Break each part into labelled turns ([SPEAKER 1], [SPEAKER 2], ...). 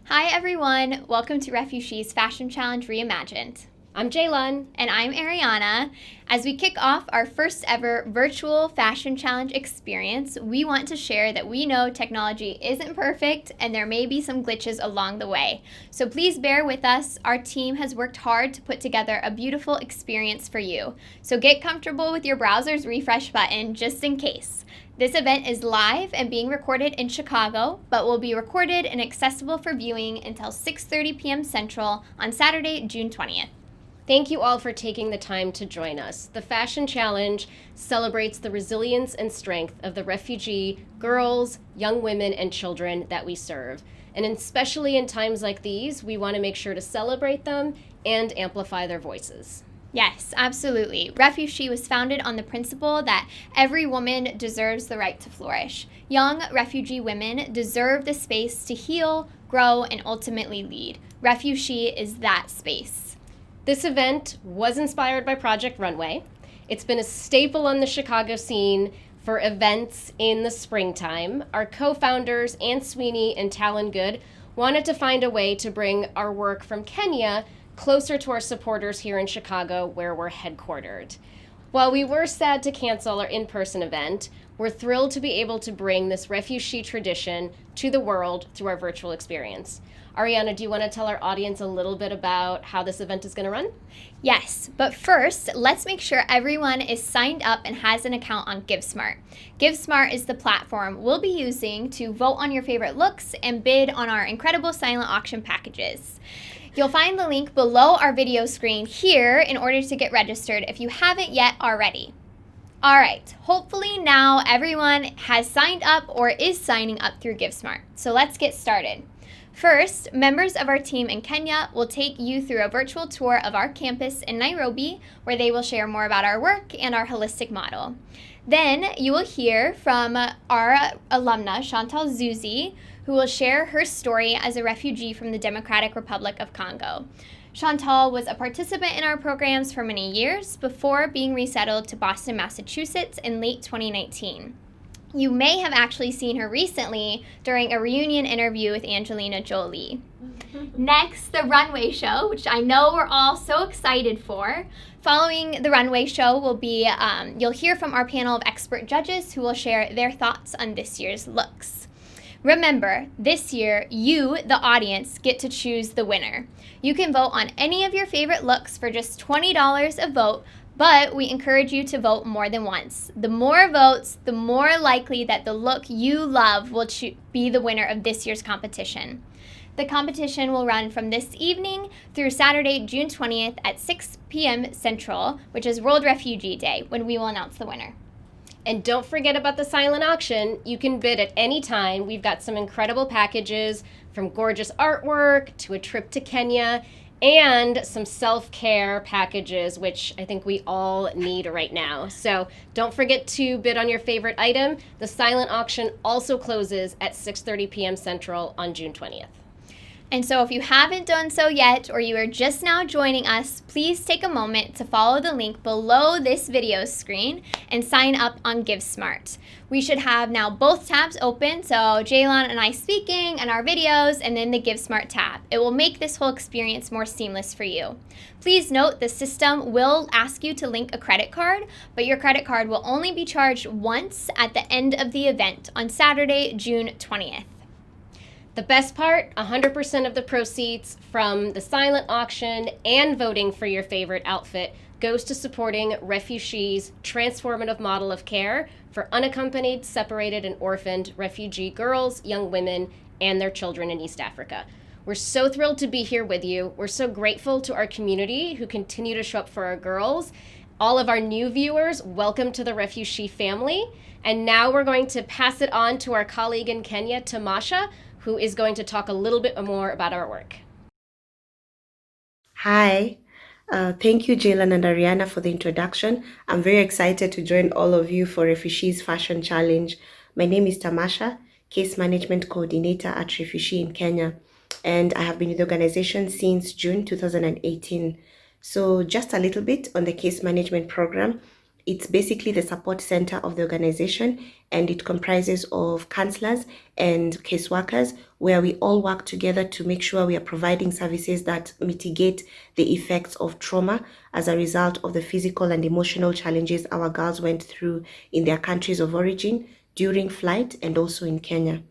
[SPEAKER 1] Hi everyone, welcome to RefuSHE's Fashion Challenge Reimagined.
[SPEAKER 2] I'm Jaylun.
[SPEAKER 1] And I'm Ariana. As we kick off our first ever virtual fashion challenge experience, we want to share that we know technology isn't perfect and there may be some glitches along the way. So please bear with us. Our team has worked hard to put together a beautiful experience for you. So get comfortable with your browser's refresh button just in case. This event is live and being recorded in Chicago, but will be recorded and accessible for viewing until 6:30 p.m. Central on Saturday, June 20th.
[SPEAKER 2] Thank you all for taking the time to join us. The Fashion Challenge celebrates the resilience and strength of the refugee girls, young women, and children that we serve. And especially in times like these, we want to make sure to celebrate them and amplify their voices.
[SPEAKER 1] Yes, absolutely. RefuSHE was founded on the principle that every woman deserves the right to flourish. Young refugee women deserve the space to heal, grow, and ultimately lead. RefuSHE is that space.
[SPEAKER 2] This event was inspired by Project Runway. It's been a staple on the Chicago scene for events in the springtime. Our co-founders, Ann Sweeney and Talon Good, wanted to find a way to bring our work from Kenya closer to our supporters here in Chicago, where we're headquartered. While we were sad to cancel our in-person event, we're thrilled to be able to bring this RefuSHE tradition to the world through our virtual experience. Ariana, do you want to tell our audience a little bit about how this event is going to run?
[SPEAKER 1] Yes, but first, let's make sure everyone is signed up and has an account on GiveSmart. GiveSmart is the platform we'll be using to vote on your favorite looks and bid on our incredible silent auction packages. You'll find the link below our video screen here in order to get registered if you haven't yet already. All right, hopefully now everyone has signed up or is signing up through GiveSmart. So let's get started. First, members of our team in Kenya will take you through a virtual tour of our campus in Nairobi, where they will share more about our work and our holistic model. Then you will hear from our alumna, Chantal Zuzi, who will share her story as a refugee from the Democratic Republic of Congo. Chantal was a participant in our programs for many years before being resettled to Boston, Massachusetts in late 2019. You may have actually seen her recently during a reunion interview with Angelina Jolie. Next, the runway show, which I know we're all so excited for. Following the runway show will be, you'll hear from our panel of expert judges who will share their thoughts on this year's looks. Remember, this year, you, the audience, get to choose the winner. You can vote on any of your favorite looks for just $20 a vote, but we encourage you to vote more than once. The more votes, the more likely that the look you love will be the winner of this year's competition. The competition will run from this evening through Saturday, June 20th at 6 p.m. Central, which is World Refugee Day, when we will announce the winner.
[SPEAKER 2] And don't forget about the silent auction. You can bid at any time. We've got some incredible packages, from gorgeous artwork to a trip to Kenya, and some self-care packages, which I think we all need right now. So don't forget to bid on your favorite item. The silent auction also closes at 6:30 p.m. Central on June 20th.
[SPEAKER 1] And so if you haven't done so yet, or you are just now joining us, please take a moment to follow the link below this video screen and sign up on GiveSmart. We should have now both tabs open, so Jaylon and I speaking and our videos, and then the GiveSmart tab. It will make this whole experience more seamless for you. Please note the system will ask you to link a credit card, but your credit card will only be charged once at the end of the event on Saturday, June 20th.
[SPEAKER 2] The best part, 100% of the proceeds from the silent auction and voting for your favorite outfit goes to supporting RefuSHE's transformative model of care for unaccompanied, separated, and orphaned refugee girls, young women, and their children in East Africa. We're so thrilled to be here with you. We're so grateful to our community who continue to show up for our girls. All of our new viewers, welcome to the RefuSHE family. And now we're going to pass it on to our colleague in Kenya, Tamasha, who is going to talk a little bit more about our work.
[SPEAKER 3] Hi, thank you, Jalen and Ariana, for the introduction. I'm very excited to join all of you for RefuSHE's Fashion Challenge. My name is Tamasha, Case Management Coordinator at RefuSHE in Kenya, and I have been with the organization since June 2018. So just a little bit on the case management program. It's basically the support center of the organization, and it comprises of counselors and caseworkers, where we all work together to make sure we are providing services that mitigate the effects of trauma as a result of the physical and emotional challenges our girls went through in their countries of origin during flight and also in Kenya.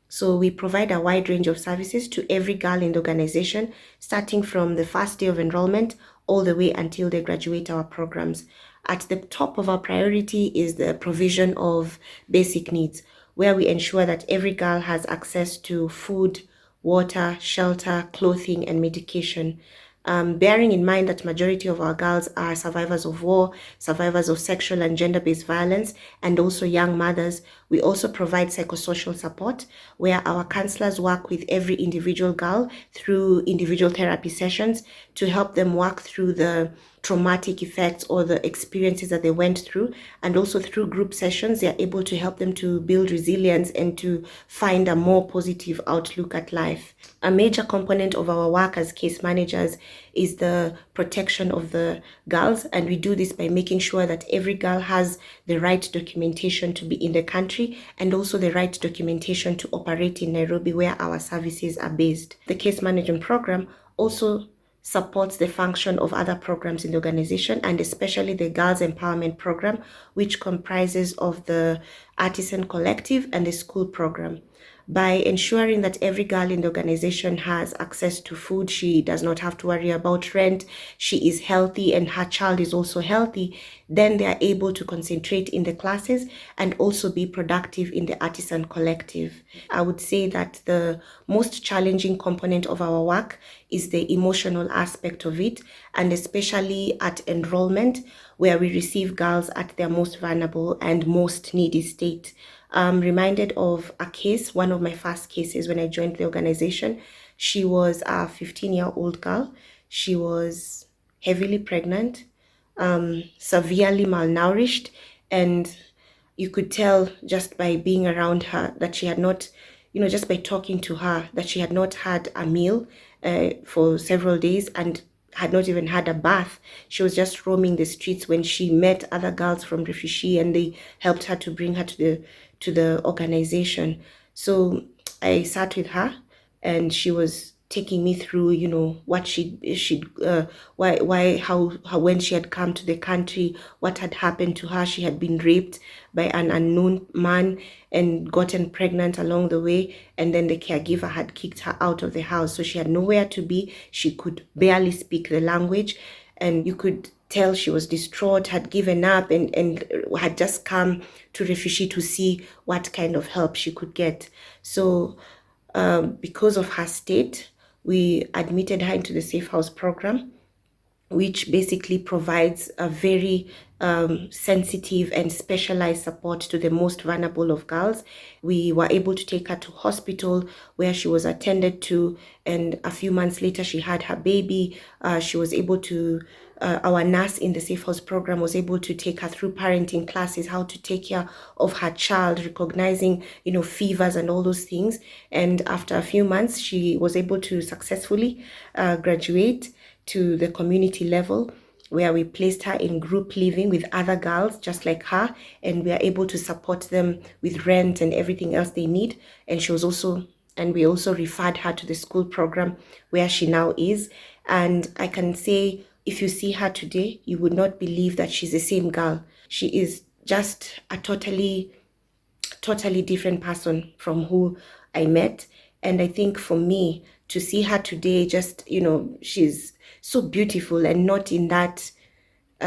[SPEAKER 3] So we provide a wide range of services to every girl in the organization, starting from the first day of enrollment all the way until they graduate our programs. At the top of our priority is the provision of basic needs, where we ensure that every girl has access to food, water, shelter, clothing, and medication. Bearing in mind that majority of our girls are survivors of war, survivors of sexual and gender-based violence, and also young mothers, we also provide psychosocial support, where our counselors work with every individual girl through individual therapy sessions to help them work through the traumatic effects or the experiences that they went through. And also through group sessions, they are able to help them to build resilience and to find a more positive outlook at life. A major component of our work as case managers is the protection of the girls, and we do this by making sure that every girl has the right documentation to be in the country and also the right documentation to operate in Nairobi, where our services are based. The case management program also supports the function of other programs in the organization, and especially the Girls Empowerment Program, which comprises of the Artisan Collective and the school program. By ensuring that every girl in the organization has access to food, she does not have to worry about rent, she is healthy, and her child is also healthy, then they are able to concentrate in the classes and also be productive in the Artisan Collective. I would say that the most challenging component of our work is the emotional aspect of it, and especially at enrollment, where we receive girls at their most vulnerable and most needy state. I'm reminded of a case, one of my first cases when I joined the organization. She was a 15-year-old girl. She was heavily pregnant, severely malnourished, and you could tell just by being around her that she had not, just by talking to her, that she had not had a meal for several days and had not even had a bath. She was just roaming the streets when she met other girls from RefuSHE, and they helped her to bring her to the organization. So I sat with her, and she was taking me through, what how when she had come to the country, what had happened to her. She had been raped by an unknown man and gotten pregnant along the way, and then the caregiver had kicked her out of the house, so she had nowhere to be. She could barely speak the language, and you could tell she was distraught, had given up, and had just come to RefuSHE to see what kind of help she could get. So because of her state, we admitted her into the Safe House program, which basically provides a very sensitive and specialized support to the most vulnerable of girls. We were able to take her to hospital, where she was attended to, and a few months later she had her baby. She was able to, our nurse in the Safe House program was able to take her through parenting classes, how to take care of her child, recognizing, fevers and all those things. And after a few months, she was able to successfully graduate to the community level, where we placed her in group living with other girls just like her, and we are able to support them with rent and everything else they need. And we also referred her to the school program, where she now is. And I can say, if you see her today, you would not believe that she's the same girl. She is just a totally different person from who I met. And I think for me, to see her today, just, she's so beautiful, and not in that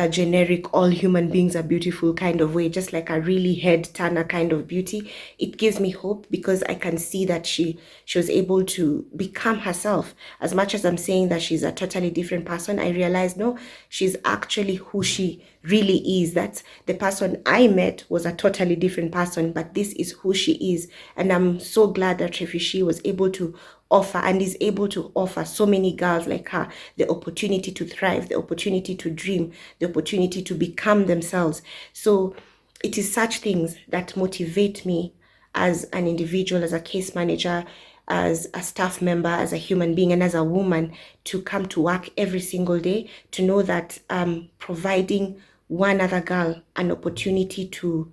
[SPEAKER 3] generic all human beings are beautiful kind of way, just like a really head turner kind of beauty. It gives me hope, because I can see that she was able to become herself. As much as I'm saying that she's a totally different person, I realize, no, she's actually who she really is. That's the person I met was a totally different person, but this is who she is. And I'm so glad that RefuSHE was able to offer, and is able to offer, so many girls like her the opportunity to thrive, the opportunity to dream, the opportunity to become themselves. So it is such things that motivate me as an individual, as a case manager, as a staff member, as a human being, and as a woman, to come to work every single day, to know that I'm providing one other girl an opportunity to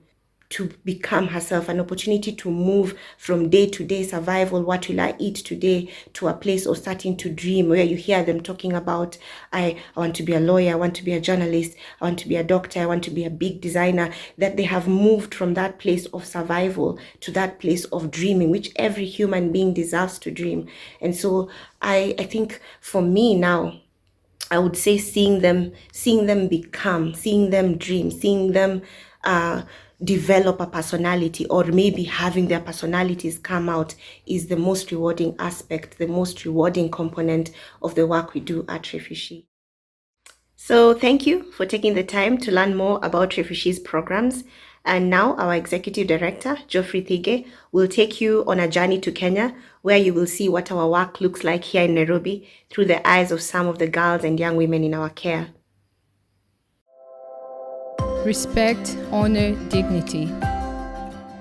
[SPEAKER 3] become herself, an opportunity to move from day-to-day survival, what will I eat today, to a place of starting to dream, where you hear them talking about, I want to be a lawyer, I want to be a journalist, I want to be a doctor, I want to be a big designer, that they have moved from that place of survival to that place of dreaming, which every human being deserves to dream. And so I think for me now, I would say seeing them become, seeing them dream, seeing them develop a personality, or maybe having their personalities come out, is the most rewarding aspect, the most rewarding component of the work we do at RefuSHE. So thank you for taking the time to learn more about RefuSHE's programs. And now our Executive Director, Geoffrey Thige, will take you on a journey to Kenya, where you will see what our work looks like here in Nairobi through the eyes of some of the girls and young women in our care.
[SPEAKER 4] Respect, honor, dignity.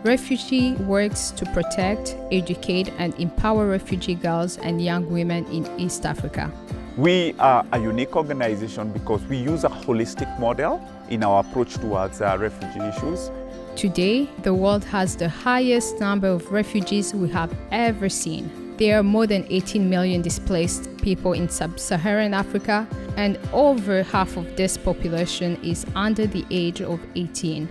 [SPEAKER 4] RefuSHE works to protect, educate, and empower refugee girls and young women in East Africa.
[SPEAKER 5] We are a unique organization because we use a holistic model in our approach towards refugee issues.
[SPEAKER 4] Today, the world has the highest number of refugees we have ever seen. There are more than 18 million displaced people in sub-Saharan Africa, and over half of this population is under the age of 18.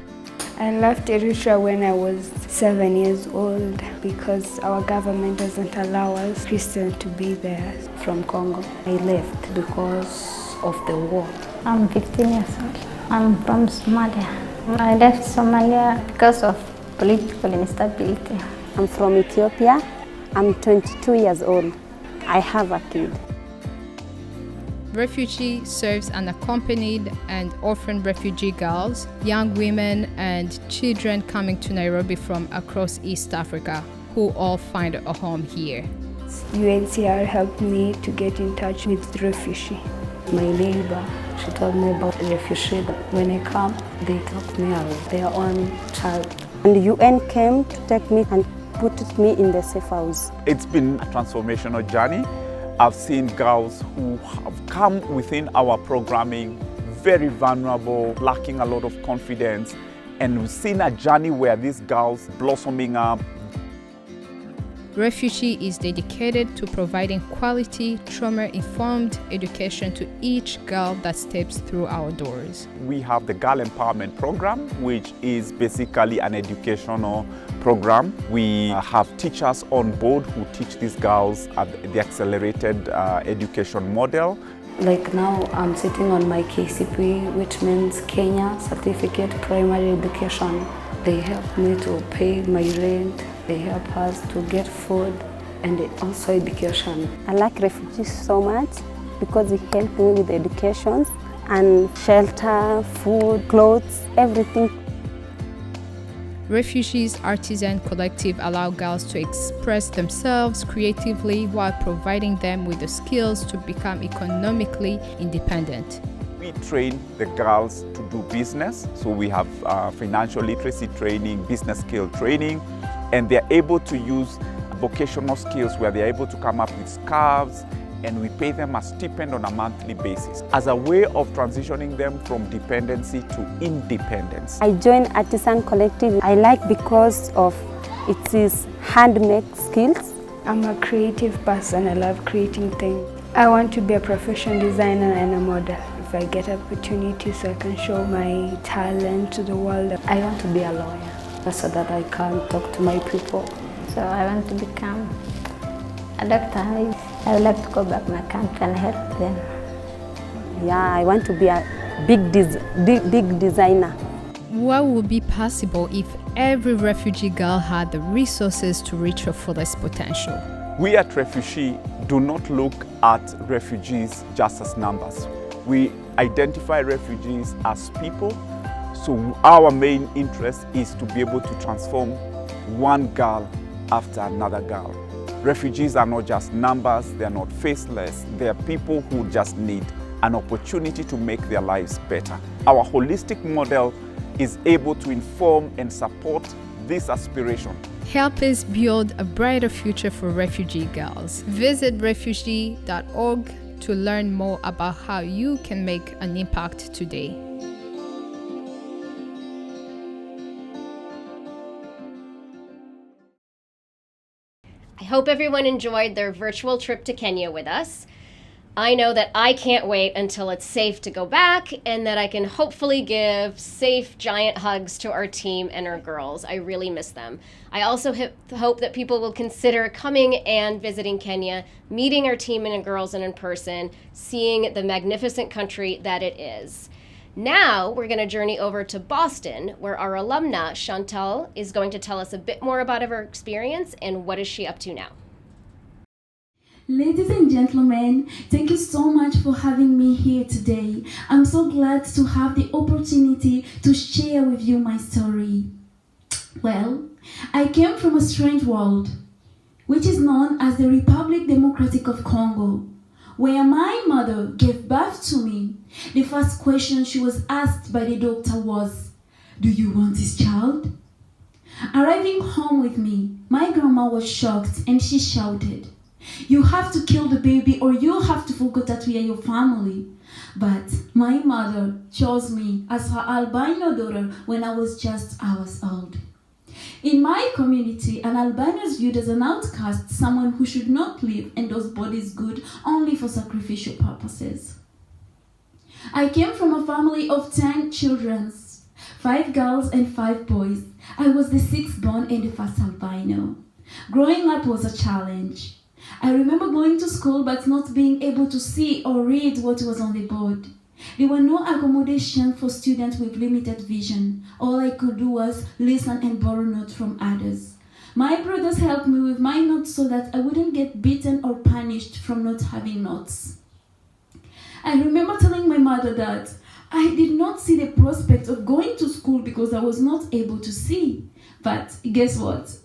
[SPEAKER 6] I left Eritrea when I was 7 years old because our government doesn't allow us Christians to be there.
[SPEAKER 7] From Congo, I left because of the war.
[SPEAKER 8] I'm 15 years old. I'm from Somalia. I left Somalia because of political instability.
[SPEAKER 7] I'm from Ethiopia. I'm 22 years old. I have a kid.
[SPEAKER 4] RefuSHE serves unaccompanied and orphan refugee girls, young women, and children coming to Nairobi from across East Africa, who all find a home here.
[SPEAKER 6] UNHCR helped me to get in touch with RefuSHE.
[SPEAKER 7] My neighbor, she told me about RefuSHE. When I come, they took me out, their own child. And the UN came to take me and put me in the safe house.
[SPEAKER 5] It's been a transformational journey. I've seen girls who have come within our programming very vulnerable, lacking a lot of confidence, and we've seen a journey where these girls blossoming up.
[SPEAKER 4] RefuSHE is dedicated to providing quality, trauma-informed education to each girl that steps through our doors.
[SPEAKER 5] We have the Girl Empowerment Program, which is basically an educational program. We have teachers on board who teach these girls at the accelerated education model.
[SPEAKER 7] Like now I'm sitting on my KCP, which means Kenya Certificate Primary Education. They help me to pay my rent. They help us to get food and also education. I like refugees so much because they help me with education and shelter, food, clothes, everything.
[SPEAKER 4] RefuSHE's Artisan collective allow girls to express themselves creatively while providing them with the skills to become economically independent.
[SPEAKER 5] We train the girls to do business, so we have financial literacy training, business skill training, and they're able to use vocational skills where they're able to come up with scarves, and we pay them a stipend on a monthly basis as a way of transitioning them from dependency to independence.
[SPEAKER 7] I joined Artisan Collective. I like because of its handmade skills.
[SPEAKER 6] I'm a creative person. I love creating things. I want to be a professional designer and a model. If I get opportunity so I can show my talent to the world.
[SPEAKER 7] I want to be a lawyer so that I can talk to my people.
[SPEAKER 8] So I want to become a doctor. I would like to go back to my country and help them.
[SPEAKER 7] Yeah, I want to be a big designer.
[SPEAKER 4] What would be possible if every refugee girl had the resources to reach her fullest potential?
[SPEAKER 5] We at RefuSHE do not look at refugees just as numbers. We identify refugees as people, so our main interest is to be able to transform one girl after another girl. Refugees are not just numbers, they are not faceless, they are people who just need an opportunity to make their lives better. Our holistic model is able to inform and support this aspiration.
[SPEAKER 4] Help us build a brighter future for refugee girls. Visit refugee.org to learn more about how you can make an impact today.
[SPEAKER 2] hope everyone enjoyed their virtual trip to Kenya with us. I know that I can't wait until it's safe to go back and that I can hopefully give safe giant hugs to our team and our girls. I really miss them. I also hope that people will consider coming and visiting Kenya, meeting our team and our girls in person, seeing the magnificent country that it is. Now we're going to journey over to Boston, where our alumna, Xochil, is going to tell us a bit more about her experience and what is she up to now.
[SPEAKER 9] Ladies and gentlemen, thank you so much for having me here today. I'm so glad to have the opportunity to share with you my story. Well, I came from a strange world, which is known as the Republic Democratic of Congo, where my mother gave birth to me. The first question she was asked by the doctor was, "Do you want this child?" Arriving home with me, my grandma was shocked and she shouted, "You have to kill the baby or you'll have to forget that we are your family." But my mother chose me as her albino daughter when I was just hours old. In my community, an albino is viewed as an outcast, someone who should not live, and those bodies good only for sacrificial purposes. I came from a family of 10 children, 5 girls and 5 boys. I was the 6th born and the first albino. Growing up was a challenge. I remember going to school but not being able to see or read what was on the board. There were no accommodations for students with limited vision. All I could do was listen and borrow notes from others. My brothers helped me with my notes so that I wouldn't get beaten or punished from not having notes. I remember telling my mother that I did not see the prospect of going to school because I was not able to see. But guess what?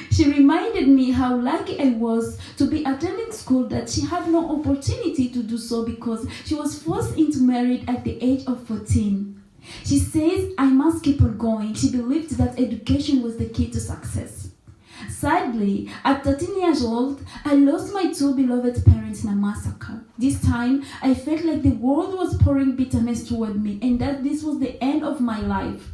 [SPEAKER 9] She reminded me how lucky I was to be attending school, that she had no opportunity to do so because she was forced into marriage at the age of 14. She says I must keep on going. She believed that education was the key to success. Sadly, at 13 years old, I lost my 2 beloved parents in a massacre. This time, I felt like the world was pouring bitterness toward me and that this was the end of my life.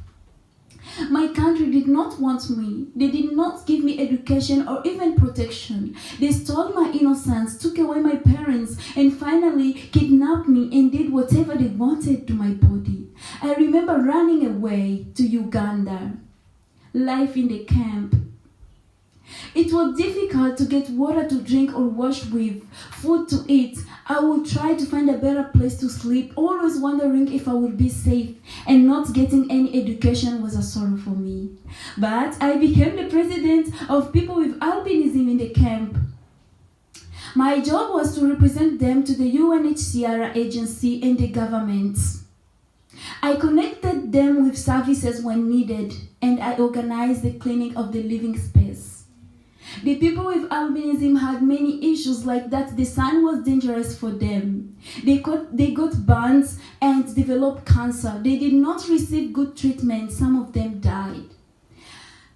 [SPEAKER 9] My country did not want me. They did not give me education or even protection. They stole my innocence, took away my parents, and finally kidnapped me and did whatever they wanted to my body. I remember running away to Uganda. Life in the camp. It was difficult to get water to drink or wash with, food to eat. I would try to find a better place to sleep, always wondering if I would be safe, and not getting any education was a sorrow for me. But I became the president of people with albinism in the camp. My job was to represent them to the UNHCR agency and the government. I connected them with services when needed, and I organized the cleaning of the living space. The people with albinism had many issues, like that the sun was dangerous for them. They got burns and developed cancer. They did not receive good treatment. Some of them died.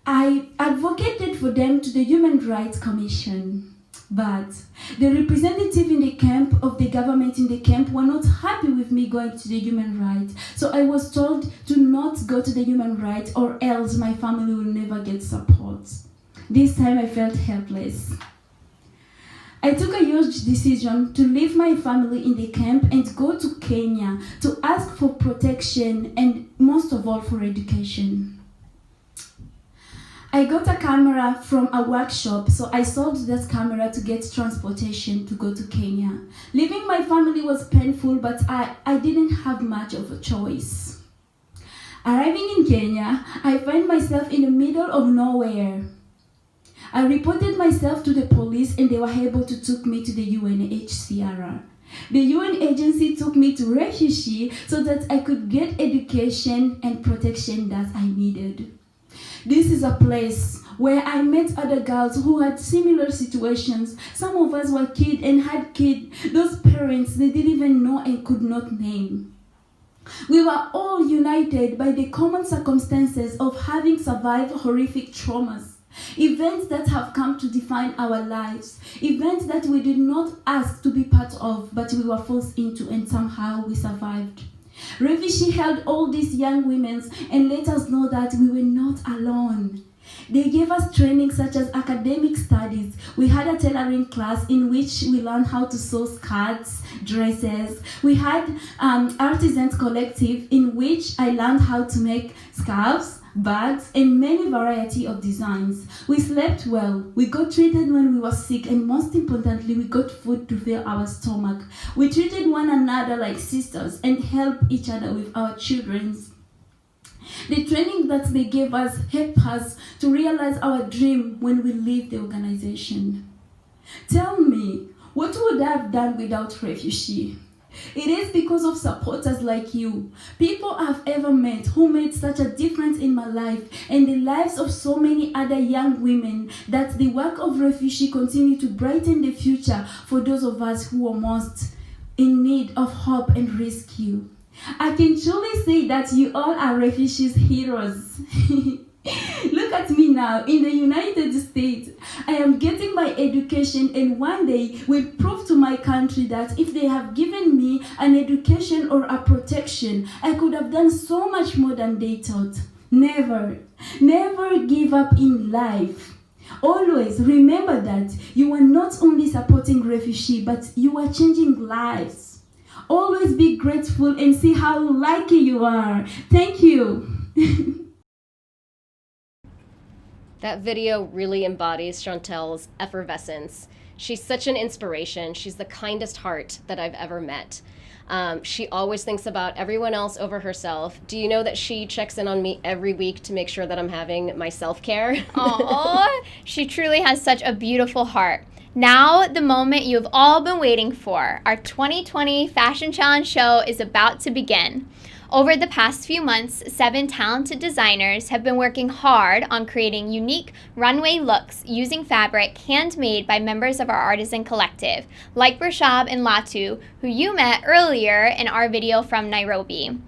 [SPEAKER 9] I advocated for them to the Human Rights Commission. But the representative in the camp of the government in the camp were not happy with me going to the human rights. So I was told to not go to the human rights or else my family will never get support. This time I felt helpless. I took a huge decision to leave my family in the camp and go to Kenya to ask for protection and most of all for education. I got a camera from a workshop, so I sold that camera to get transportation to go to Kenya. Leaving my family was painful, but I didn't have much of a choice. Arriving in Kenya, I find myself in the middle of nowhere. I reported myself to the police and they were able to take me to the UNHCR. The UN agency took me to RefuSHE so that I could get education and protection that I needed. This is a place where I met other girls who had similar situations. Some of us were kids and had kids. Those parents they didn't even know and could not name. We were all united by the common circumstances of having survived horrific traumas. Events that have come to define our lives. Events that we did not ask to be part of, but we were forced into and somehow we survived. RefuSHE held all these young women and let us know that we were not alone. They gave us training such as academic studies. We had a tailoring class in which we learned how to sew skirts, dresses. We had Artisan collective in which I learned how to make scarves, bags, and many variety of designs. We slept well. We got treated when we were sick, and most importantly, we got food to fill our stomach. We treated one another like sisters and helped each other with our children's. The training that they gave us helped us to realize our dream when we leave the organization. Tell me, what would I have done without RefuSHE? It is because of supporters like you, people I've ever met who made such a difference in my life and the lives of so many other young women, that the work of RefuSHE continue to brighten the future for those of us who are most in need of hope and rescue. I can truly say that you all are RefuSHE's heroes. Look at me now in the United States. I am getting my education, and one day will prove to my country that if they have given me an education or a protection, I could have done so much more than they thought. Never give up in life. Always remember that you are not only supporting RefuSHE, but you are changing lives. Always be grateful and see how lucky you are. Thank you.
[SPEAKER 2] That video really embodies Chantel's effervescence. She's such an inspiration. She's the kindest heart that I've ever met. She always thinks about everyone else over herself. Do you know that she checks in on me every week to make sure that I'm having my self-care?
[SPEAKER 1] Aww, she truly has such a beautiful heart. Now, the moment you've all been waiting for, our 2020 Fashion Challenge show is about to begin. Over the past few months, 7 talented designers have been working hard on creating unique runway looks using fabric handmade by members of our Artisan collective, like Rashab and Latu, who you met earlier in our video from Nairobi.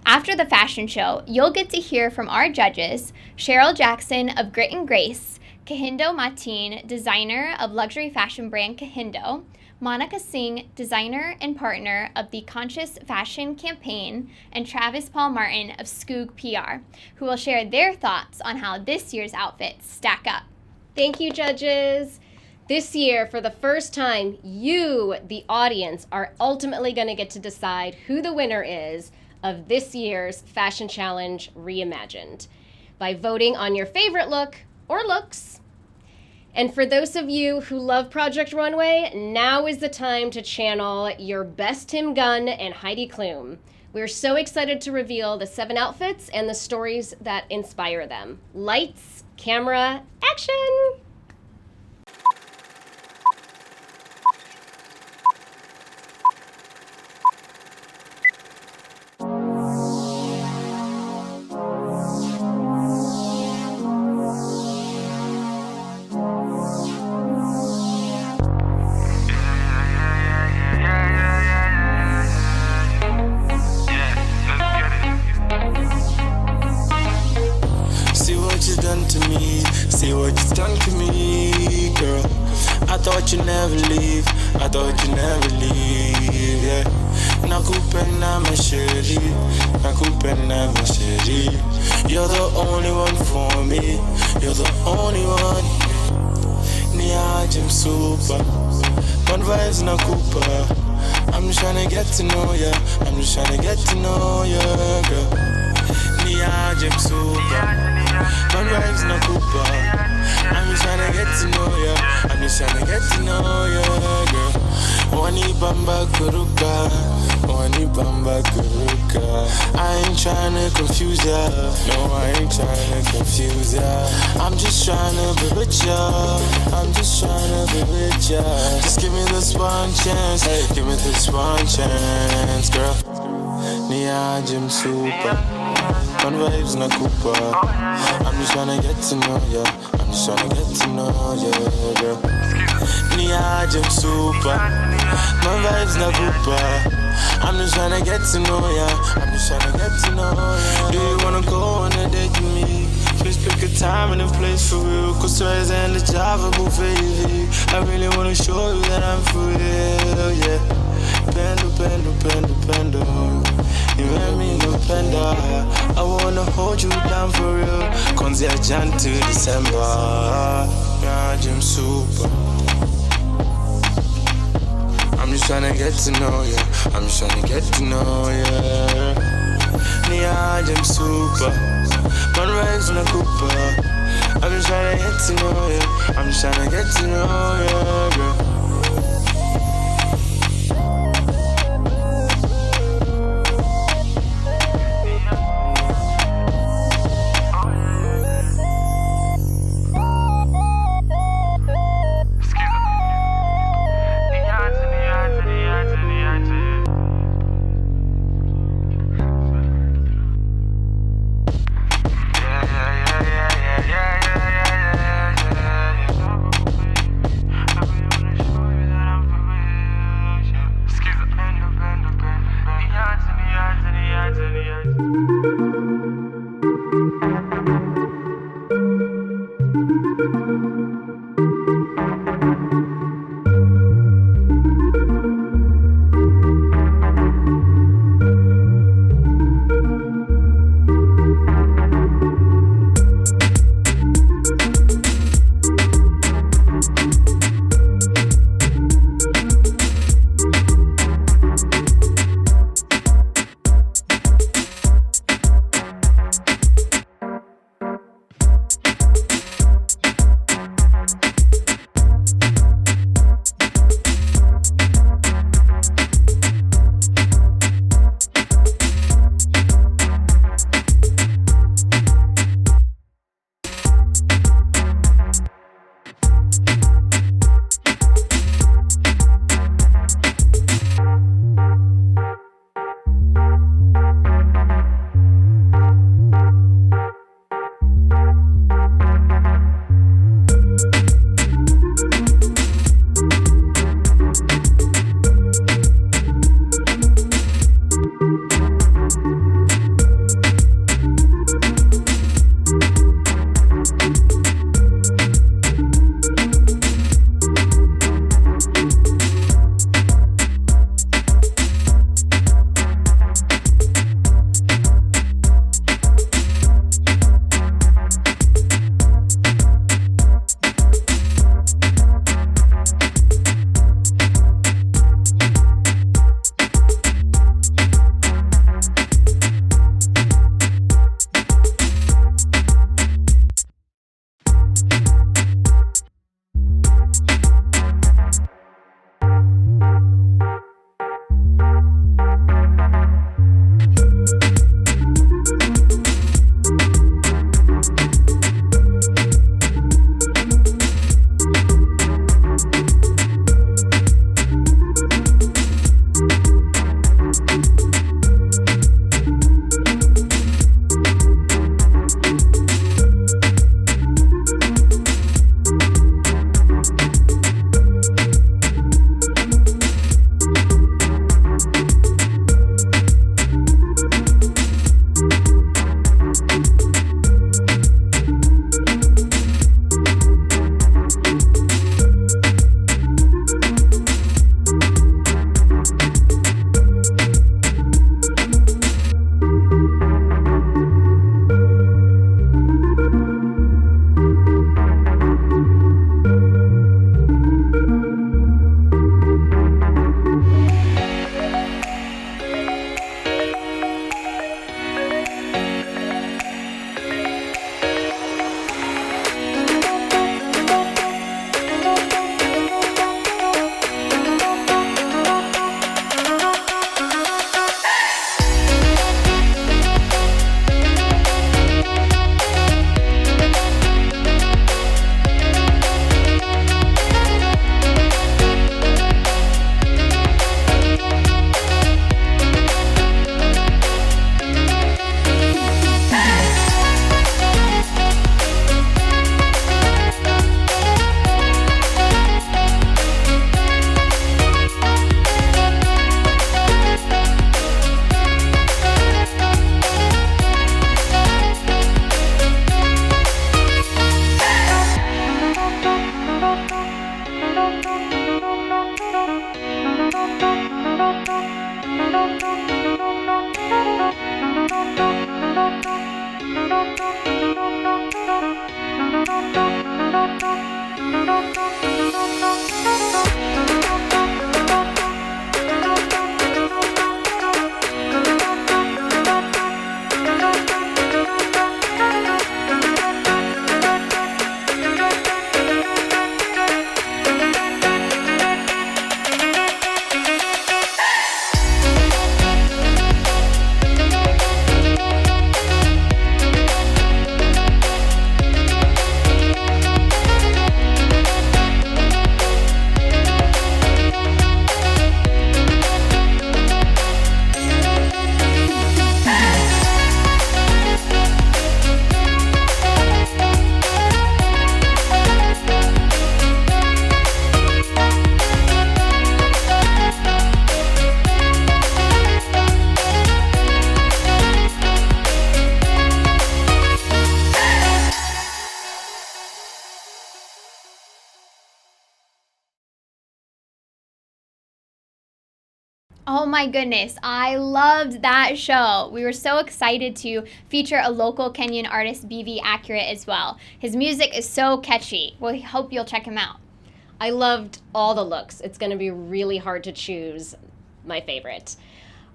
[SPEAKER 1] After the fashion show, you'll get to hear from our judges, Cheryl Jackson of Grit and Grace, Kahindo Mateen, designer of luxury fashion brand Kahindo, Monica Singh, designer and partner of the Conscious Fashion Campaign, and Travis Paul Martin of Skoog PR, who will share their thoughts on how this year's outfits stack up.
[SPEAKER 2] Thank you, judges. This year, for the first time, you, the audience, are ultimately going to get to decide who the winner is of this year's Fashion Challenge Reimagined by voting on your favorite look or looks. And for those of you who love Project Runway, now is the time to channel your best Tim Gunn and Heidi Klum. We're so excited to reveal the 7 outfits and the stories that inspire them. Lights, camera, action!
[SPEAKER 10] See what you done to me, girl. I thought you'd never leave. I thought you'd never leave, yeah. Nakupenda masheri, nakupenda masheri. You're the only one for me. You're the only one. Niajim super. One vibes nakupa. I'm just tryna get to know ya. I'm just tryna get to know ya, girl. Niajim super. One vibes nakupa. I'm just tryna get to know ya. I'm just tryna get to know ya, girl. Wani bamba kuruka, wani bamba kuruka. I ain't tryna confuse ya. No, I ain't tryna confuse ya. I'm just tryna be with ya. I'm just tryna be with ya. Just give me this one chance. Hey, give me this one chance, girl. Niajim super. One vibes nakupa. I'm just tryna get to know ya. I'm just tryna get to know ya, girl. Niajim super. One vibes nakupa. I'm just tryna get to know ya. I'm just tryna get to know ya. Do you wanna go on a date with me? Please pick a time and a place for real. Cause Suez and the Java buffet. I really wanna show you that I'm for real, yeah. Bend up pendo. You make me no penda. I wanna hold you down for real. Kuanzia Jan to December. Yeah, Jim Super. I'm just tryna get to know you. I'm just tryna get to know you. Yeah, Jim Super. Man rides in a Cooper. I'm just tryna get to know you. I'm just tryna get to know you, girl.
[SPEAKER 1] Oh my goodness, I loved that show. We were so excited to feature a local Kenyan artist, BV Accurate, as well. His music is so catchy. We hope you'll check him out.
[SPEAKER 2] I loved all the looks. It's going to be really hard to choose my favorite.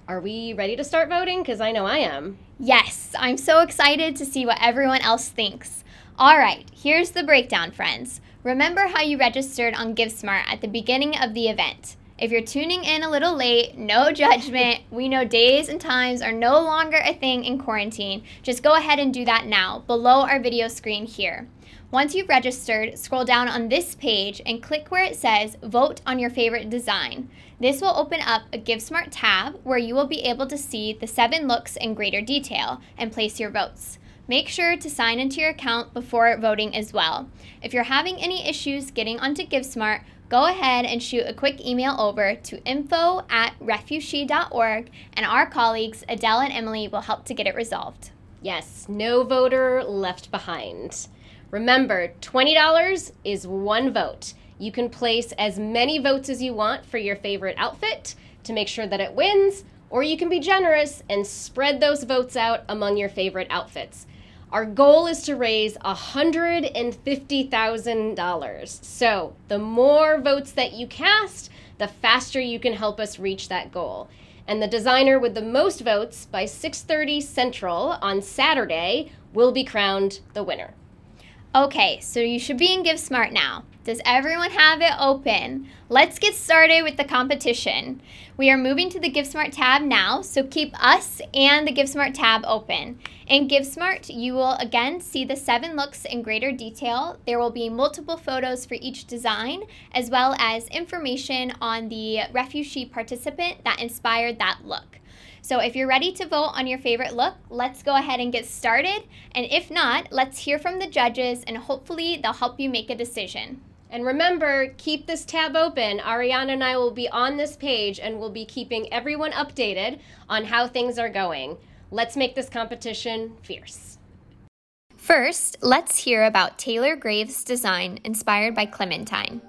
[SPEAKER 2] Are we ready to start voting? Because I know I am.
[SPEAKER 1] Yes, I'm so excited to see what everyone else thinks. All right, here's the breakdown, friends. Remember how you registered on GiveSmart at the beginning of the event. If you're tuning in a little late, no judgment. We know days and times are no longer a thing in quarantine. Just go ahead and do that now, below our video screen here. Once you've registered, scroll down on this page and click where it says Vote on your favorite design. This will open up a GiveSmart tab where you will be able to see the 7 looks in greater detail and place your votes. Make sure to sign into your account before voting as well. If you're having any issues getting onto GiveSmart, go ahead and shoot a quick email over to info@refushe.org and our colleagues Adele and Emily will help to get it resolved.
[SPEAKER 2] Yes, no voter left behind. Remember, $20 is 1 vote. You can place as many votes as you want for your favorite outfit to make sure that it wins, or you can be generous and spread those votes out among your favorite outfits. Our goal is to raise $150,000. So the more votes that you cast, the faster you can help us reach that goal. And the designer with the most votes by 6:30 Central on Saturday will be crowned the winner.
[SPEAKER 1] Okay, so you should be in GiveSmart now. Does everyone have it open? Let's get started with the competition. We are moving to the GiveSmart tab now, so keep us and the GiveSmart tab open. In GiveSmart, you will again see the 7 looks in greater detail. There will be multiple photos for each design, as well as information on the RefuSHE participant that inspired that look. So if you're ready to vote on your favorite look, let's go ahead and get started. And if not, let's hear from the judges and hopefully they'll help you make a decision.
[SPEAKER 2] And remember, keep this tab open. Ariana and I will be on this page and we'll be keeping everyone updated on how things are going. Let's make this competition fierce.
[SPEAKER 1] First, let's hear about Taylor Graves' design inspired by Clementine.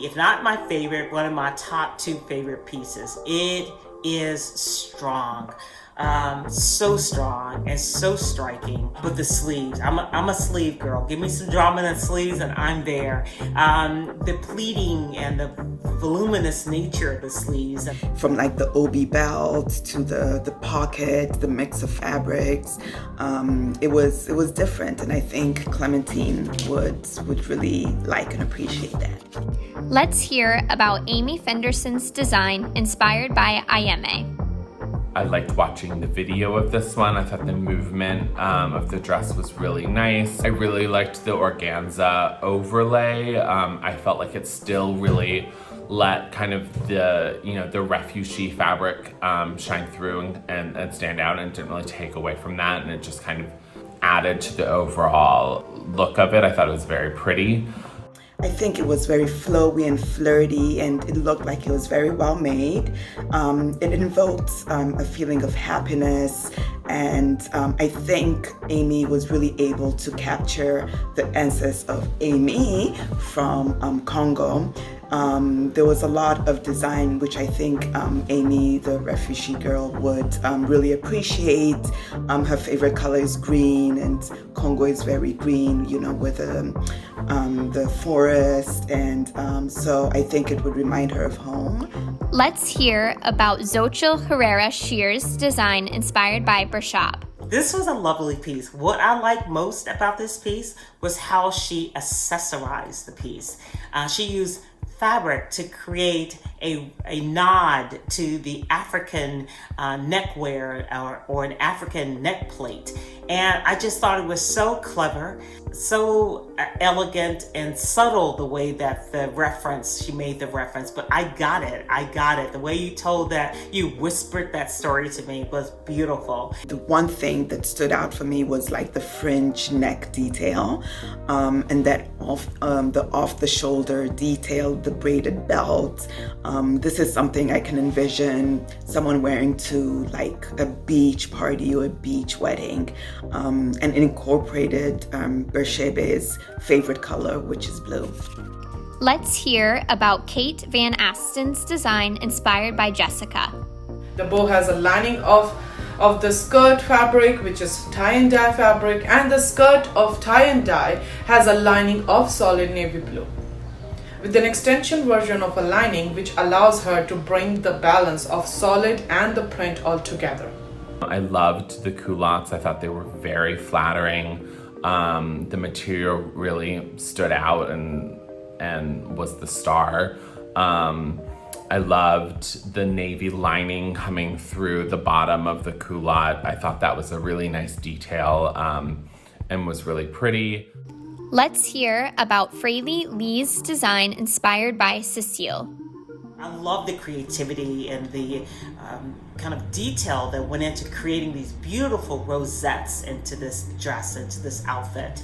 [SPEAKER 11] If not my favorite, one of my top 2 favorite pieces. It is strong. So strong and so striking with the sleeves. I'm a sleeve girl. Give me some drama in the sleeves and I'm there. The pleating and the voluminous nature of the sleeves.
[SPEAKER 12] From like the OB belt to the pocket, the mix of fabrics, it was different, and I think Clementine would really like and appreciate that.
[SPEAKER 1] Let's hear about Amy Fenderson's design inspired by IMA.
[SPEAKER 13] I liked watching the video of this one. I thought the movement of the dress was really nice. I really liked the organza overlay. I felt like it still really let kind of the RefuSHE fabric shine through and stand out, and didn't really take away from that, and it just kind of added to the overall look of it. I thought it was very pretty.
[SPEAKER 12] I think it was very flowy and flirty, and it looked like it was very well made. It invoked a feeling of happiness, and I think Amy was really able to capture the essence of Amy from Congo. There was a lot of design which I think Amy, the refugee girl, would really appreciate. Her favorite color is green, and Congo is very green, you know, with the forest, and so I think it would remind her of home.
[SPEAKER 1] Let's hear about Xochil Herrera Scheer's design inspired by RefuSHE.
[SPEAKER 11] This was a lovely piece. What I liked most about this piece was how she accessorized the piece. She used fabric to create a nod to the African neckwear or an African neck plate. And I just thought it was so clever, so elegant and subtle the way that she made the reference, but I got it. The way you told that, you whispered that story to me was beautiful.
[SPEAKER 12] The one thing that stood out for me was like the fringe neck detail, and that off the shoulder detail, the braided belt. This is something I can envision someone wearing to like a beach party or a beach wedding, and incorporated RefuSHE's favorite color, which is blue.
[SPEAKER 1] Let's hear about Kate VanAsten's design inspired by Jessica.
[SPEAKER 14] The bow has a lining of the skirt fabric, which is tie and dye fabric, and the skirt of tie and dye has a lining of solid navy blue, with an extension version of a lining which allows her to bring the balance of solid and the print all together.
[SPEAKER 13] I loved the culottes. I thought they were very flattering. The material really stood out and was the star. I loved the navy lining coming through the bottom of the culotte. I thought that was a really nice detail, and was really pretty.
[SPEAKER 1] Let's hear about Fraley Lee's design inspired by Xochil.
[SPEAKER 11] I love the creativity and the kind of detail that went into creating these beautiful rosettes into this dress, into this outfit.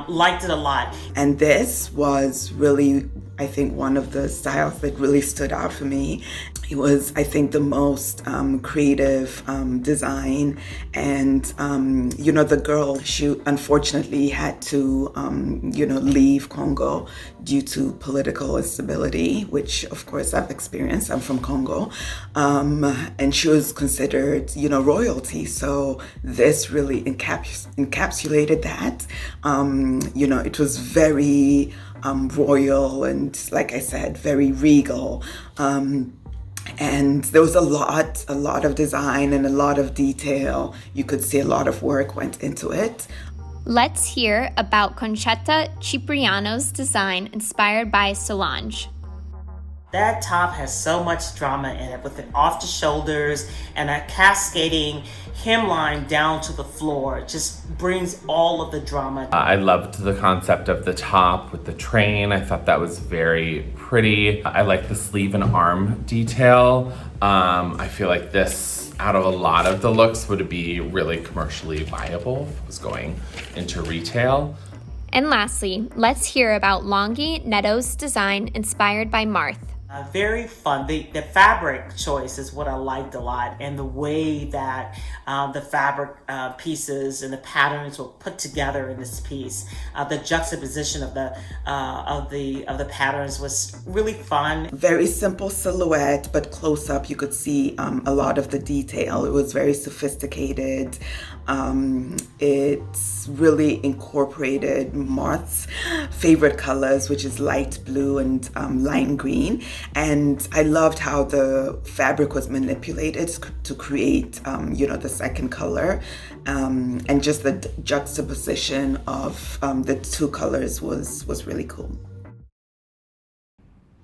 [SPEAKER 11] Liked it a lot.
[SPEAKER 12] And this was really, I think, one of the styles that really stood out for me. It was, I think, the most creative design. And, the girl, she unfortunately had to, leave Congo due to political instability, which, of course, I've experienced. I'm from Congo. And she was considered, royalty. So this really encapsulated that. It was very royal and, like I said, very regal. And there was a lot of design and a lot of detail. You could see a lot of work went into it.
[SPEAKER 1] Let's hear about Concetta Cipriano's design inspired by Solange.
[SPEAKER 11] That top has so much drama in it, with it off the shoulders and a cascading hemline down to the floor. It just brings all of the drama.
[SPEAKER 13] I loved the concept of the top with the train. I thought that was very pretty. I like the sleeve and arm detail. I feel like this, out of a lot of the looks, would be really commercially viable if it was going into retail.
[SPEAKER 1] And lastly, let's hear about Longi Nadeau's design inspired by Marth.
[SPEAKER 11] Very fun. The fabric choice is what I liked a lot, and the way that the fabric pieces and the patterns were put together in this piece. The juxtaposition of the patterns was really fun.
[SPEAKER 12] Very simple silhouette, but close up you could see a lot of the detail. It was very sophisticated. It's really incorporated Marth's favorite colors, which is light blue and lime green. And I loved how the fabric was manipulated to create, the second color. And just the juxtaposition of the two colors was really cool.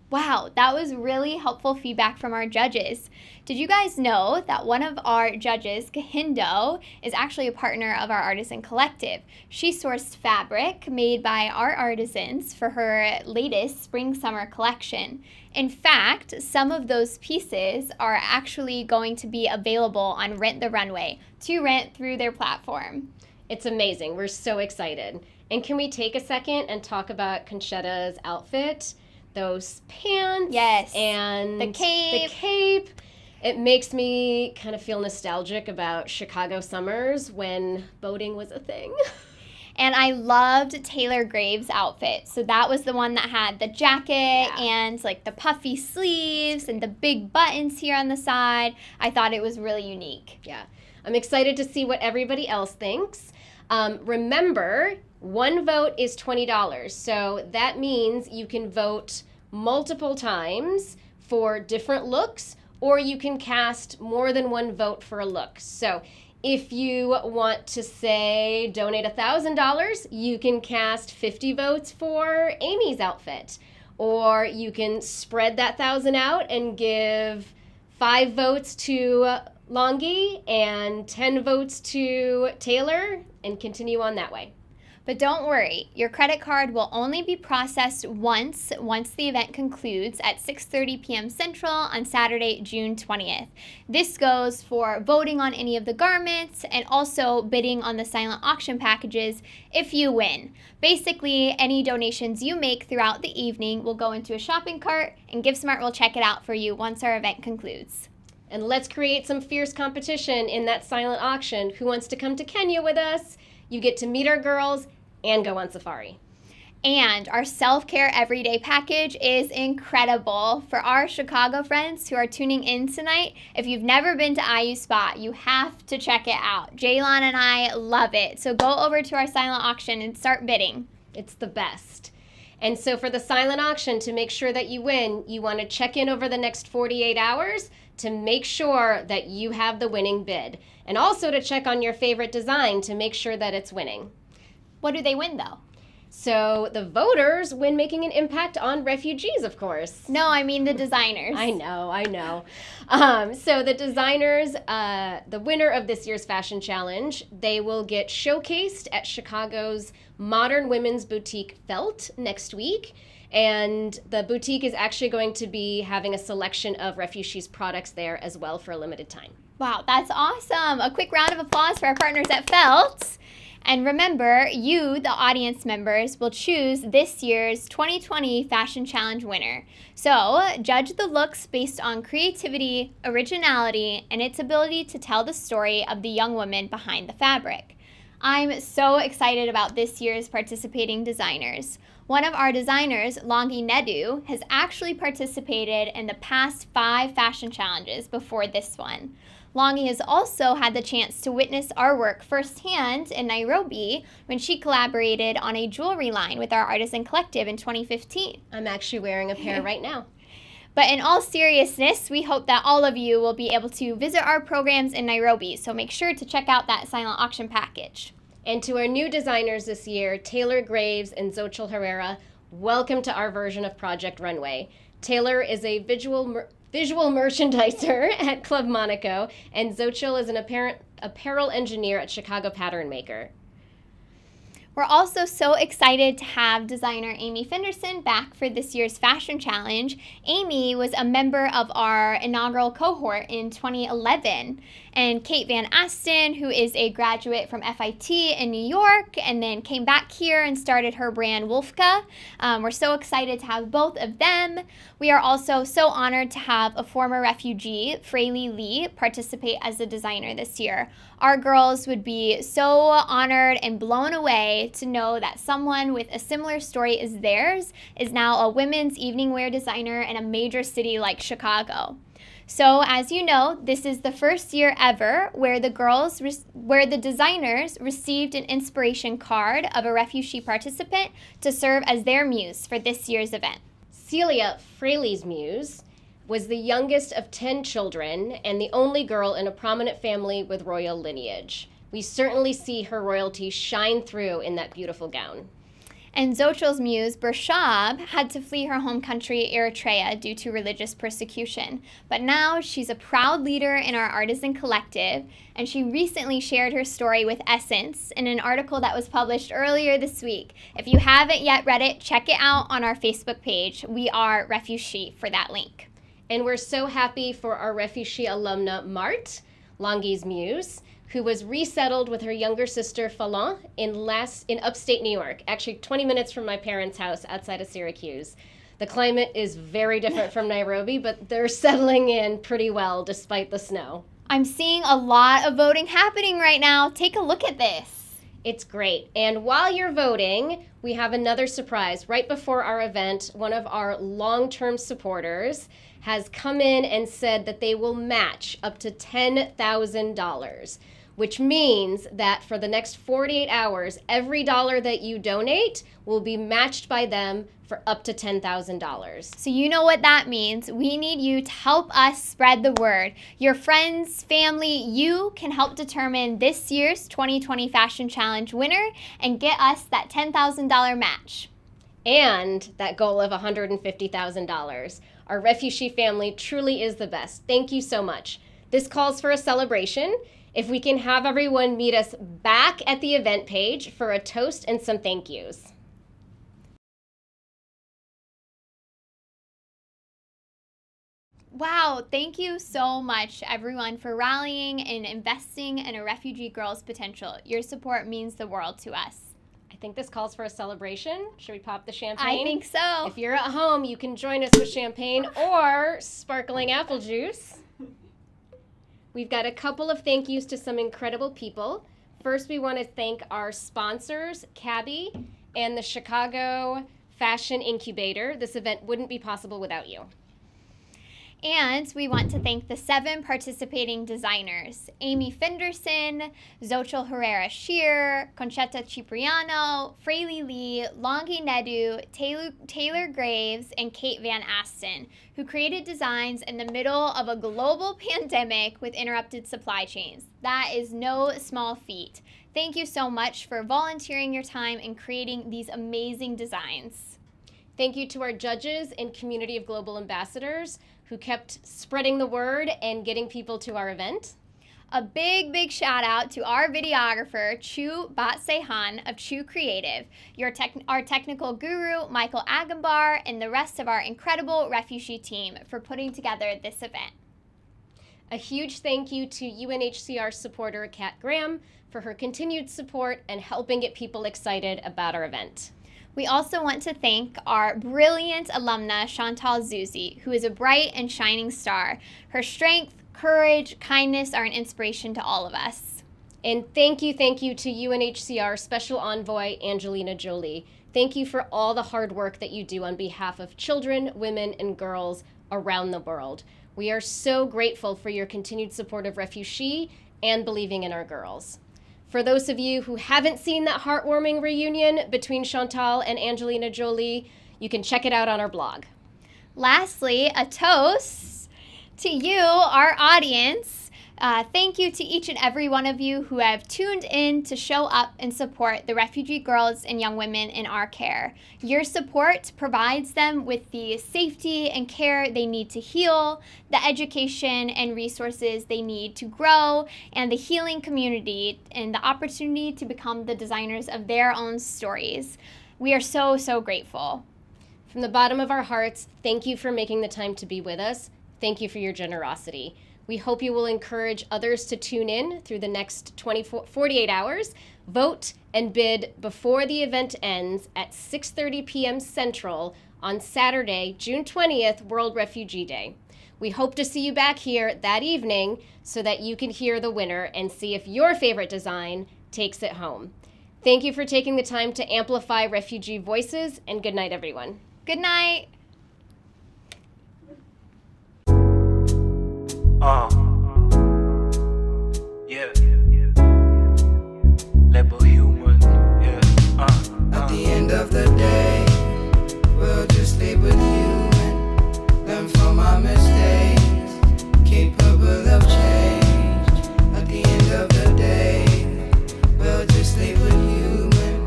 [SPEAKER 1] Wow, that was really helpful feedback from our judges. Did you guys know that one of our judges, Kahindo, is actually a partner of our Artisan Collective? She sourced fabric made by our artisans for her latest spring-summer collection. In fact, some of those pieces are actually going to be available on Rent the Runway to rent through their platform.
[SPEAKER 2] It's amazing. We're so excited. And can we take a second and talk about Concetta's outfit? Those pants,
[SPEAKER 1] yes,
[SPEAKER 2] and
[SPEAKER 1] the cape.
[SPEAKER 2] It makes me kind of feel nostalgic about Chicago summers when boating was a thing.
[SPEAKER 1] And I loved Taylor Graves' outfit. So that was the one that had the jacket and like the puffy sleeves and the big buttons here on the side. I thought it was really unique.
[SPEAKER 2] Yeah. I'm excited to see what everybody else thinks. Remember, one vote is $20. So that means you can vote multiple times for different looks, or you can cast more than one vote for a look. So if you want to, say, donate $1,000, you can cast 50 votes for Amy's outfit. Or you can spread that 1,000 out and give 5 votes to Longy and 10 votes to Taylor and continue on that way.
[SPEAKER 1] But don't worry, your credit card will only be processed once the event concludes at 6:30 p.m. Central on Saturday, June 20th. This goes for voting on any of the garments and also bidding on the silent auction packages if you win. Basically, any donations you make throughout the evening will go into a shopping cart, and GiveSmart will check it out for you once our event concludes.
[SPEAKER 2] And let's create some fierce competition in that silent auction. Who wants to come to Kenya with us? You get to meet our girls and go on safari.
[SPEAKER 1] And our self-care everyday package is incredible. For our Chicago friends who are tuning in tonight, if you've never been to IU Spa, you have to check it out. Jaylon and I love it. So go over to our silent auction and start bidding.
[SPEAKER 2] It's the best. And so for the silent auction, to make sure that you win, you want to check in over the next 48 hours to make sure that you have the winning bid. And also to check on your favorite design to make sure that it's winning.
[SPEAKER 1] What do they win, though?
[SPEAKER 2] So the voters win making an impact on refugees, of course.
[SPEAKER 1] No, I mean the designers.
[SPEAKER 2] I know. So the designers, the winner of this year's fashion challenge, they will get showcased at Chicago's Modern Women's Boutique Felt next week. And the boutique is actually going to be having a selection of RefuSHE's products there as well for a limited time.
[SPEAKER 1] Wow, that's awesome. A quick round of applause for our partners at Felt. And remember, you, the audience members, will choose this year's 2020 Fashion Challenge winner. So, judge the looks based on creativity, originality, and its ability to tell the story of the young woman behind the fabric. I'm so excited about this year's participating designers. One of our designers, Nadeau, has actually participated in the past 5 fashion challenges before this one. Longy has also had the chance to witness our work firsthand in Nairobi when she collaborated on a jewelry line with our Artisan collective in 2015.
[SPEAKER 2] I'm actually wearing a pair right now.
[SPEAKER 1] But in all seriousness, we hope that all of you will be able to visit our programs in Nairobi, so make sure to check out that silent auction package.
[SPEAKER 2] And to our new designers this year, Taylor Graves and Xochil Herrera, welcome to our version of Project Runway. Taylor is a visual merchandiser at Club Monaco, and Xochil is an apparel engineer at Chicago Pattern Maker.
[SPEAKER 1] We're also so excited to have designer Amy Fenderson back for this year's fashion challenge. Amy was a member of our inaugural cohort in 2011. And Kate VanAsten, who is a graduate from FIT in New York and then came back here and started her brand Wolfka. We're so excited to have both of them. We are also so honored to have a former refugee, Fraley Lee, participate as a designer this year. Our girls would be so honored and blown away to know that someone with a similar story as theirs is now a women's evening wear designer in a major city like Chicago. So, as you know, this is the first year ever where the designers received an inspiration card of a RefuSHE participant to serve as their muse for this year's event.
[SPEAKER 2] Celia, Fraley's muse, was the youngest of 10 children and the only girl in a prominent family with royal lineage. We certainly see her royalty shine through in that beautiful gown.
[SPEAKER 1] And Xochil's muse, Bershab, had to flee her home country, Eritrea, due to religious persecution. But now she's a proud leader in our Artisan collective, and she recently shared her story with Essence in an article that was published earlier this week. If you haven't yet read it, check it out on our Facebook page. We are RefuSHE for that link.
[SPEAKER 2] And we're so happy for our RefuSHE alumna, Mart, Longy's muse, who was resettled with her younger sister, Fallon, in upstate New York, actually 20 minutes from my parents' house outside of Syracuse. The climate is very different from Nairobi, but they're settling in pretty well despite the snow.
[SPEAKER 1] I'm seeing a lot of voting happening right now. Take a look at this.
[SPEAKER 2] It's great. And while you're voting, we have another surprise. Right before our event, one of our long-term supporters has come in and said that they will match up to $10,000, which means that for the next 48 hours, every dollar that you donate will be matched by them for up to $10,000.
[SPEAKER 1] So you know what that means. We need you to help us spread the word. Your friends, family, you can help determine this year's 2020 Fashion Challenge winner and get us that $10,000 match.
[SPEAKER 2] And that goal of $150,000. Our RefuSHE family truly is the best. Thank you so much. This calls for a celebration. If we can have everyone meet us back at the event page for a toast and some thank yous.
[SPEAKER 1] Wow, thank you so much, everyone, for rallying and investing in a refugee girl's potential. Your support means the world to us.
[SPEAKER 2] I think this calls for a celebration. Should we pop the champagne?
[SPEAKER 1] I think so.
[SPEAKER 2] If you're at home, you can join us with champagne or sparkling apple juice. We've got a couple of thank yous to some incredible people. First, we want to thank our sponsors, Cabby and the Chicago Fashion Incubator. This event wouldn't be possible without you.
[SPEAKER 1] And we want to thank the 7 participating designers: Amy Fenderson, Xochil Herrera Scheer, Concetta Cipriano, Fraley Lee, Longi Nadeau, Taylor Graves, and Kate VanAsten, who created designs in the middle of a global pandemic with interrupted supply chains. That is no small feat. Thank you so much for volunteering your time and creating these amazing designs.
[SPEAKER 2] Thank you to our judges and community of global ambassadors who kept spreading the word and getting people to our event.
[SPEAKER 1] A big shout out to our videographer, Chu Batsehan of Chu Creative, our technical guru, Michael Agambar, and the rest of our incredible RefuSHE team for putting together this event.
[SPEAKER 2] A huge thank you to UNHCR supporter Kat Graham for her continued support and helping get people excited about our event.
[SPEAKER 1] We also want to thank our brilliant alumna, Chantal Zuzi, who is a bright and shining star. Her strength, courage, kindness are an inspiration to all of us.
[SPEAKER 2] And thank you to UNHCR Special Envoy Angelina Jolie. Thank you for all the hard work that you do on behalf of children, women, and girls around the world. We are so grateful for your continued support of RefuSHE and believing in our girls. For those of you who haven't seen that heartwarming reunion between Chantal and Angelina Jolie, you can check it out on our blog.
[SPEAKER 1] Lastly, a toast to you, our audience. Thank you to each and every one of you who have tuned in to show up and support the refugee girls and young women in our care. Your support provides them with the safety and care they need to heal, the education and resources they need to grow, and the healing community and the opportunity to become the designers of their own stories. We are so grateful.
[SPEAKER 2] From the bottom of our hearts, thank you for making the time to be with us. Thank you for your generosity. We hope you will encourage others to tune in through the next 48 hours, vote, and bid before the event ends at 6:30 p.m. Central on Saturday, June 20th, World Refugee Day. We hope to see you back here that evening so that you can hear the winner and see if your favorite design takes it home. Thank you for taking the time to amplify refugee voices, and good night, everyone.
[SPEAKER 1] Good night.
[SPEAKER 10] Yeah. Label human, yeah. At the end of the day, we'll just label human. Learn from our mistakes, capable of change. At the end of the day, we'll just label human.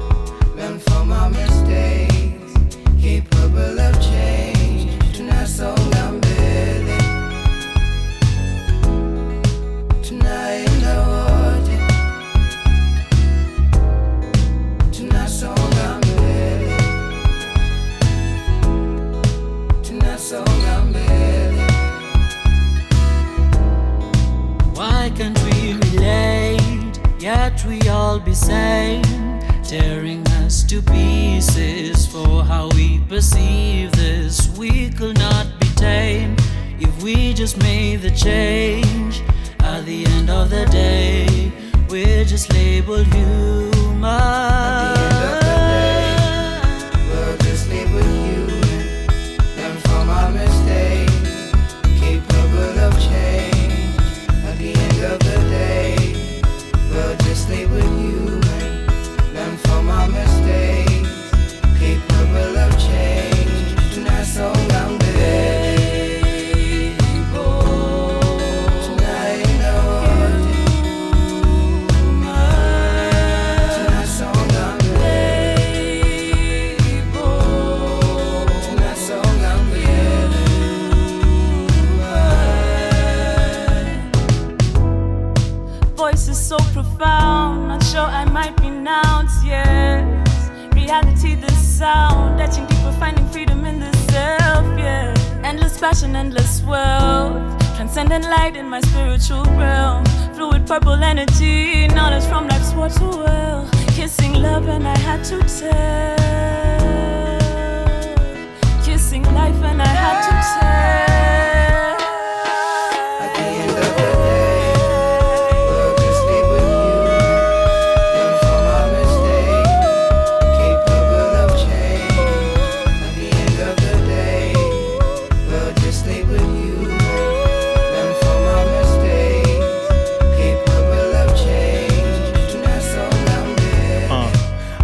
[SPEAKER 10] Learn from our mistakes, capable of change. Tunasonga mbele. Tunaenda wote, tunasonga mbele, tunasonga mbele. Why can't we relate, yet we all be same, tearing us to pieces for how we perceive this. We could not be tamed if we just made the change. At the end of the day, we're just labeled human. mine. At the end of the day, we'll just live with you and learn from our mistakes, capable of change. At the end of the day, we'll just live with you and learn from our mistakes, capable of change. Tonight, so young, baby.
[SPEAKER 15] So profound, not sure I might pronounce, yes. Reality, the sound, etching deeper, finding freedom in the self, yeah. Endless passion, endless wealth, transcendent light in my spiritual realm. Fluid purple energy, knowledge from life's water well. Kissing love and I had to tell. Kissing life and I had to tell.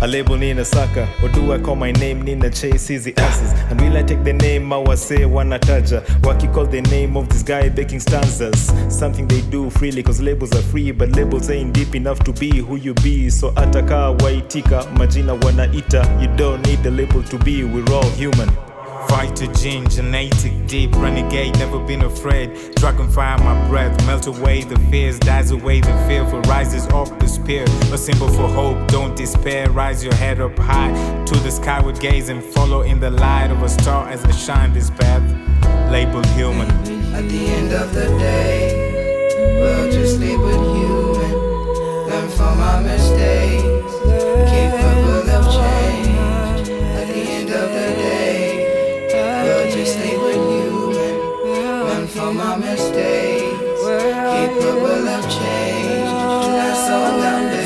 [SPEAKER 16] A label Nina Saka, or do I call my name Nina Chase? Easy answers. And will I take the name Mawase Wanataja? Waki call the name of this guy baking stanzas. Something they do freely cause labels are free, but labels ain't deep enough to be who you be. So ataka waitika, majina wanaita. You don't need the label to be, we're all human.
[SPEAKER 17] Fighter, gene, genetic, deep, renegade, never been afraid. Dragonfire my breath, melt away the fears, dies away the fear, for rises up the spear. A symbol for hope, don't despair, rise your head up high to the skyward gaze and follow in the light of a star as I shine this path, labeled human.
[SPEAKER 10] At the end of the day, we'll just live with you and learn from our mistakes, capable of change. At the end of the day, we'll just stay with you and learn from our mistakes, capable of change. Tonight, so young, baby.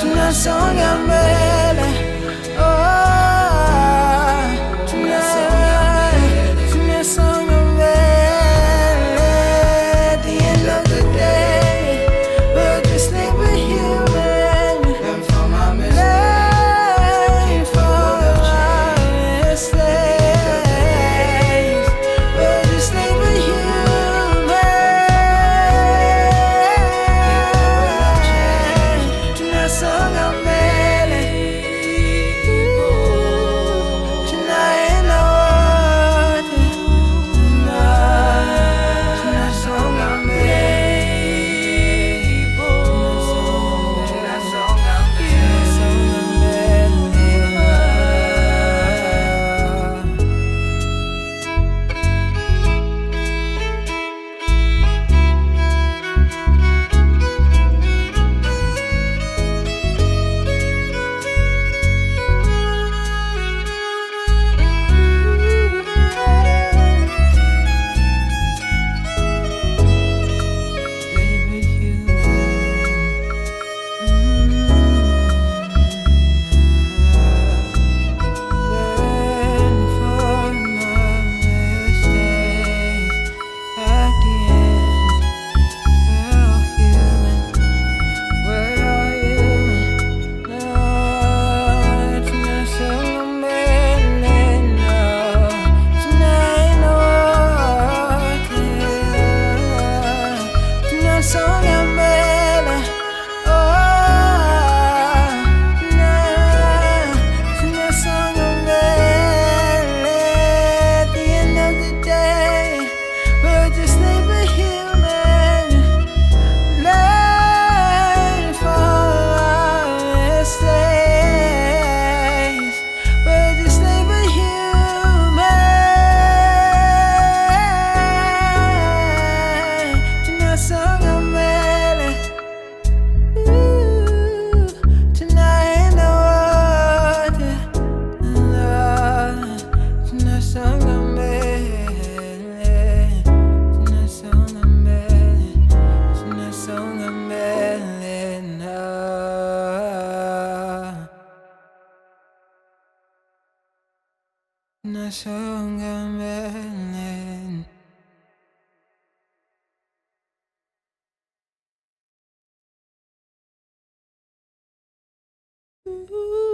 [SPEAKER 10] Tonight, so young, baby.
[SPEAKER 18] nasonga mbele. Ooh.